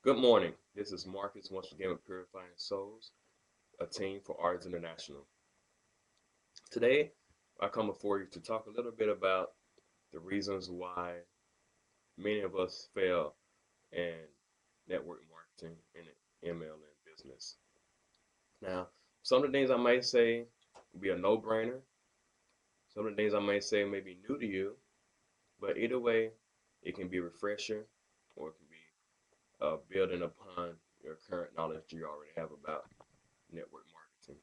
Good morning. This is Marcus once again with Purifying Souls, a team for Ardyss International. Today, I come before you to talk a little bit about the reasons why many of us fail in network marketing and MLM business. Now, some of the things I might say will be a no-brainer. Some of the things I might say may be new to you, but either way, it can be refreshing or it can be building upon your current knowledge you already have about network marketing.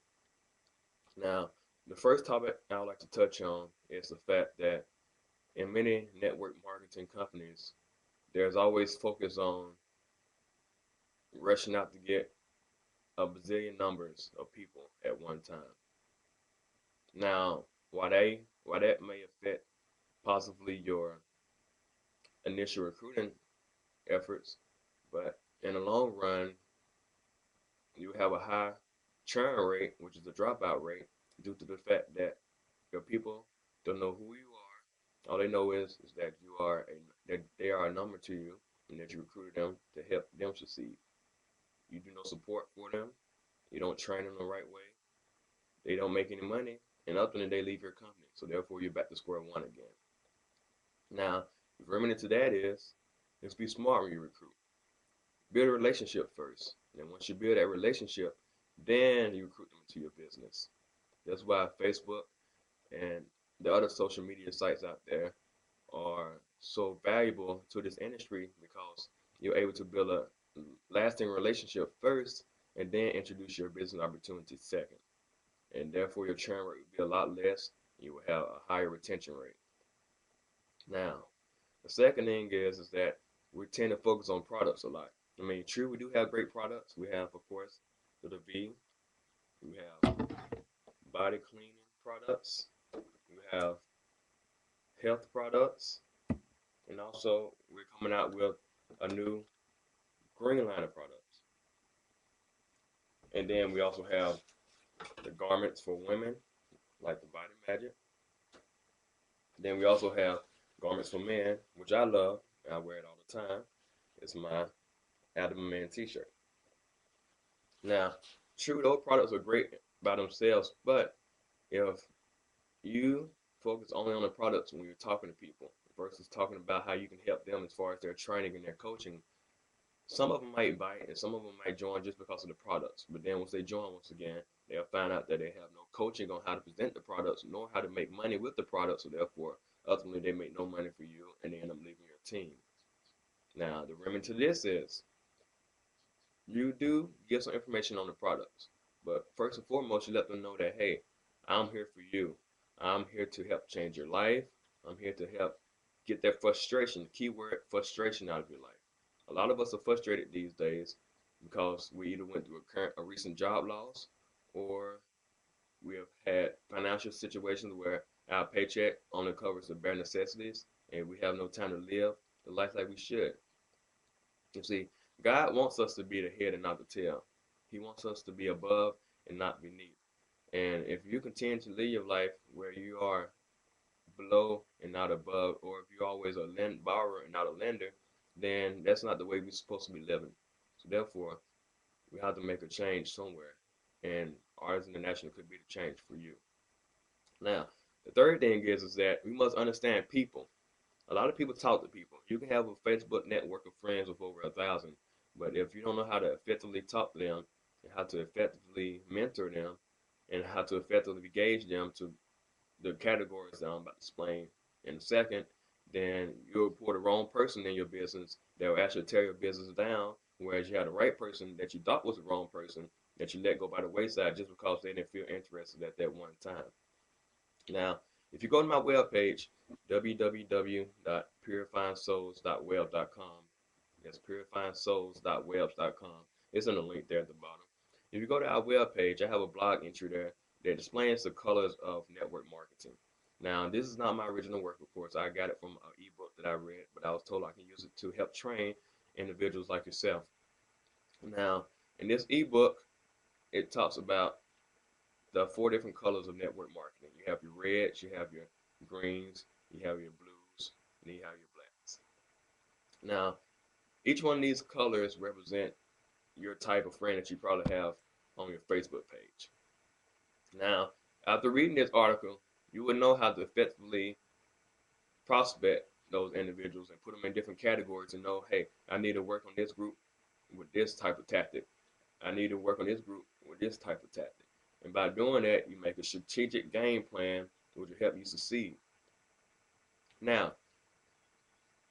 Now, the first topic I would like to touch on is the fact that in many network marketing companies, there's always focus on rushing out to get a bazillion numbers of people at one time. Now, why that may affect possibly your initial recruiting efforts, but in the long run, you have a high churn rate, which is the dropout rate, due to the fact that your people don't know who you are. All they know is that that they are a number to you and that you recruited them to help them succeed. You do no support for them. You don't train them the right way. They don't make any money, and ultimately they leave your company. So therefore, you're back to square one again. Now, the remedy to that is be smart when you recruit. Build a relationship first, and once you build that relationship, then you recruit them into your business. That's why Facebook and the other social media sites out there are so valuable to this industry because you're able to build a lasting relationship first and then introduce your business opportunity second. And therefore, your churn rate will be a lot less. You will have a higher retention rate. Now, the second thing is that we tend to focus on products a lot. I mean, true, we do have great products. We have, of course, the V. We have body cleaning products. We have health products. And also, we're coming out with a new green line of products. And then we also have the garments for women, like the Body Magic. Then we also have garments for men, which I love, and I wear it all the time. It's my Adam Man t-shirt. Now, true, those products are great by themselves, but if you focus only on the products when you're talking to people versus talking about how you can help them as far as their training and their coaching, some of them might bite and some of them might join just because of the products. But then once they join, once again, they'll find out that they have no coaching on how to present the products nor how to make money with the products. So therefore, ultimately, they make no money for you and they end up leaving your team. Now, the remedy to this is you do give some information on the products. But first and foremost, you let them know that, hey, I'm here for you. I'm here to help change your life. I'm here to help get that frustration, keyword frustration, out of your life. A lot of us are frustrated these days because we either went through a recent job loss or we have had financial situations where our paycheck only covers the bare necessities and we have no time to live the life like we should. You see, God wants us to be the head and not the tail. He wants us to be above and not beneath. And if you continue to live your life where you are below and not above, or if you're always a borrower and not a lender, then that's not the way we're supposed to be living. So therefore, we have to make a change somewhere, and Ardyss International could be the change for you. Now, the third thing is that we must understand people. A lot of people talk to people. You can have a Facebook network of friends with over 1,000, but if you don't know how to effectively talk to them, and how to effectively mentor them, and how to effectively engage them to the categories that I'm about to explain in a second, then you'll put the wrong person in your business that will actually tear your business down. Whereas you had the right person that you thought was the wrong person that you let go by the wayside just because they didn't feel interested at that one time. Now, if you go to my webpage, www.purifyingsouls.web.com, that's purifyingsouls.webs.com. It's in the link there at the bottom. If you go to our webpage, I have a blog entry there that explains the colors of network marketing. Now, this is not my original work, of course. I got it from an ebook that I read, but I was told I can use it to help train individuals like yourself. Now, in this ebook, it talks about the four different colors of network marketing. You have your reds, you have your greens, you have your blues, and you have your blacks. Now, Each one of these colors represent your type of friend that you probably have on your Facebook page. Now, after reading this article, you will know how to effectively prospect those individuals and put them in different categories and know, hey, I need to work on this group with this type of tactic. I need to work on this group with this type of tactic. And by doing that, you make a strategic game plan which will help you succeed. Now,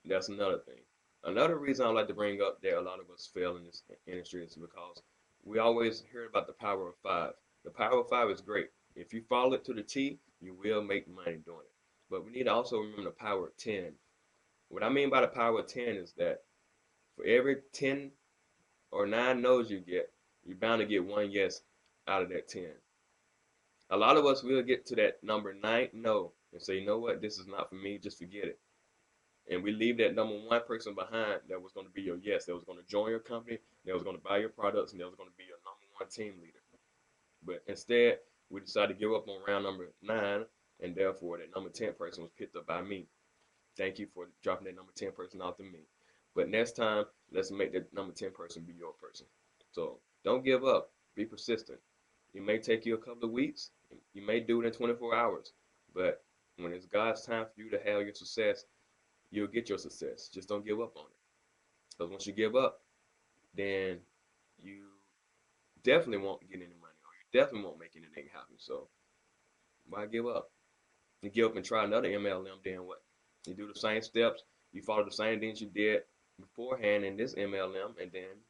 that's another thing. Another reason I like to bring up that a lot of us fail in this industry is because we always hear about the power of five. The power of five is great. If you follow it to the T, you will make money doing it. But we need to also remember the power of 10. What I mean by the power of 10 is that for every 10 or 9 no's you get, you're bound to get one yes out of that 10. A lot of us will get to that number 9 no and say, you know what, this is not for me, just forget it. And we leave that number one person behind that was going to be your yes, that was going to join your company, that was going to buy your products, and that was going to be your number one team leader. But instead, we decided to give up on round number 9, and therefore that number 10 person was picked up by me. Thank you for dropping that number 10 person off to me. But next time, let's make that number 10 person be your person. So don't give up. Be persistent. It may take you a couple of weeks. You may do it in 24 hours. But when it's God's time for you to have your success, you'll get your success. Just don't give up on it. Because once you give up, then you definitely won't get any money, or you definitely won't make anything happen. So why give up? You give up and try another MLM, then what? You do the same steps, you follow the same things you did beforehand in this MLM, and then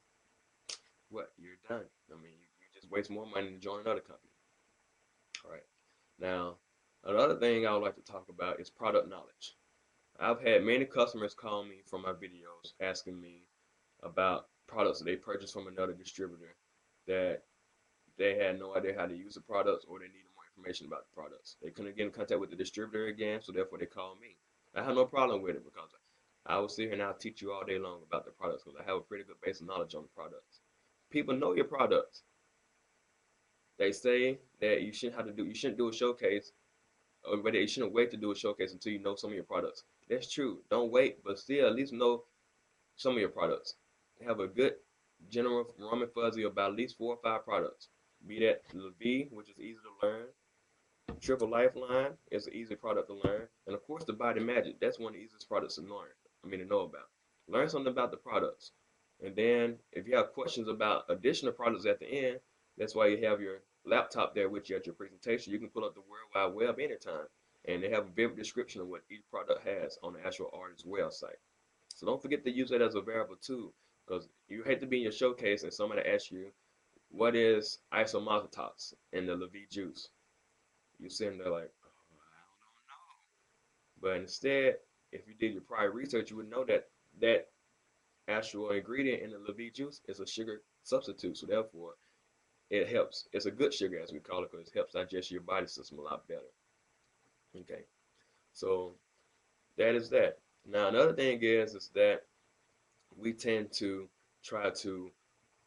what? You're done. I mean, you just waste more money to join another company. All right. Now, another thing I would like to talk about is product knowledge. I've had many customers call me from my videos asking me about products that they purchased from another distributor that they had no idea how to use the products, or they needed more information about the products. They couldn't get in contact with the distributor again, so therefore they called me. I have no problem with it because I will sit here and I'll teach you all day long about the products because I have a pretty good base of knowledge on the products. People know your products. They say that you shouldn't do a showcase, or whether you shouldn't wait to do a showcase until you know some of your products. That's true. Don't wait, but still at least know some of your products. Have a good general warm and fuzzy about at least 4 or 5 products. Be that the V, which is easy to learn. Triple Lifeline is an easy product to learn. And of course the Body Magic, that's one of the easiest products to learn. To know about. Learn something about the products. And then if you have questions about additional products at the end, that's why you have your laptop there with you at your presentation. You can pull up the World Wide Web anytime. And they have a vivid description of what each product has on the actual Ardyss website. So don't forget to use that as a variable too, because you hate to be in your showcase and somebody asks you, what is isomaltitox in the Levy juice? You're sitting there like, oh, I don't know. But instead, if you did your prior research, you would know that that actual ingredient in the Levy juice is a sugar substitute. So therefore, it helps. It's a good sugar, as we call it, because it helps digest your body system a lot better. Okay, so that is that. Now another thing is that we tend to try to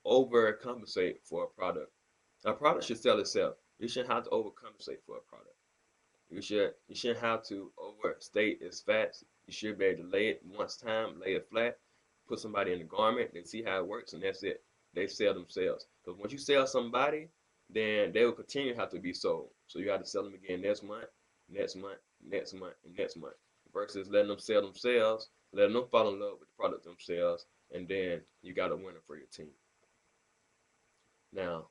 overcompensate for a product. A product should sell itself. You shouldn't have to overcompensate for a product. You shouldn't have to overstate its facts. You should be able to lay it once time, lay it flat, put somebody in the garment, they see how it works, and that's it. They sell themselves. Because once you sell somebody, then they will continue to have to be sold. So you have to sell them again next month, next month, next month, and next month. Versus letting them sell themselves, letting them fall in love with the product themselves, and then you got a winner for your team. Now,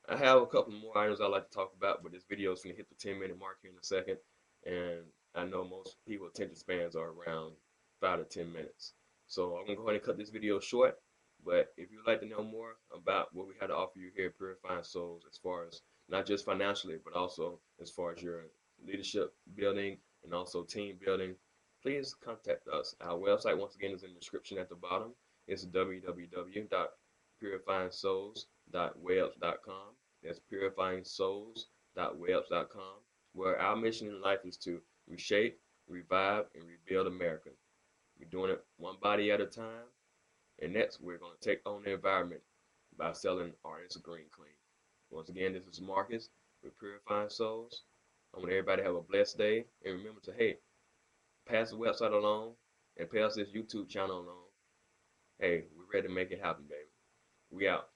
I have a couple more items I'd like to talk about, but this video is going to hit the 10-minute mark here in a second. And I know most people attention spans are around 5 to 10 minutes. So I'm going to go ahead and cut this video short. But if you'd like to know more about what we had to offer you here at Purifying Souls, as far as not just financially, but also as far as your leadership building and also team building, please contact us. Our website, once again, is in the description at the bottom. It's www.purifyingsouls.webs.com. That's purifyingsouls.webs.com, where our mission in life is to reshape, revive, and rebuild America. We're doing it one body at a time, and next we're going to take on the environment by selling Ardyss Green Clean. Once again, this is Marcus with Purifying Souls. I want everybody to have a blessed day, and remember to, hey, pass the website along and pass this YouTube channel along. Hey, we're ready to make it happen, baby. We out.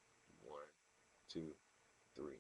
1, 2, 3.